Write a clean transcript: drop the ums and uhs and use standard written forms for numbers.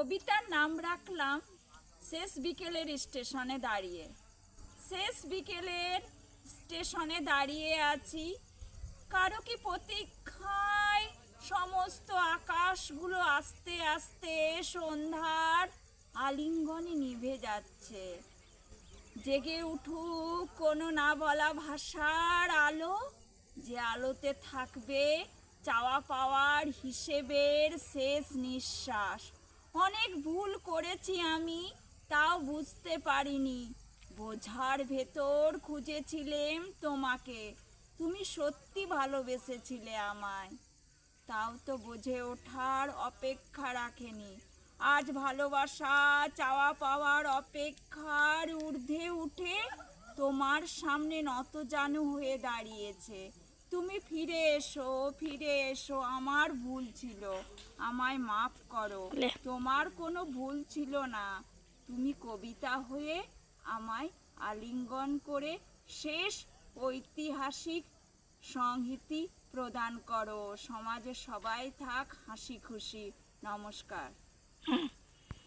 কবিতার নাম রাখলাম শেষ বিকেলের স্টেশনে দাঁড়িয়ে। শেষ বিকেলের স্টেশনে দাঁড়িয়ে আছি, কারো কি প্রতীক্ষায় সমস্ত আকাশগুলো আস্তে আস্তে সন্ধ্যার আলিঙ্গনে নিভে যাচ্ছে। জেগে উঠুক কোনো না বলা ভাষার আলো, যে আলোতে থাকবে চাওয়া পাওয়ার হিসেবের শেষ নিঃশ্বাস। অনেক ভুল করেছি আমি, তাও বুঝতে পারিনি। বোঝার ভেতর খুঁজেছিলেম তোমাকে, তুমি সত্যি ভালোবেসেছিলে আমায়, তাও তো বুঝে ওঠার অপেক্ষা রাখেনি। আজ ভালোবাসা চাওয়া পাওয়ার অপেক্ষার ঊর্ধ্বে উঠে তোমার সামনে নতজানু হয়ে দাঁড়িয়েছে। তুমি ফিরে এসো, আমার ভুল ছিল, আমায় মাফ করো। তোমার কোনো ভুল ছিল না, তুমি কবিতা হয়ে আমায় আলিঙ্গন করে শেষ ঐতিহাসিক সংহিতি প্রদান করো। সমাজে সবাই থাক হাসি খুশি। নমস্কার।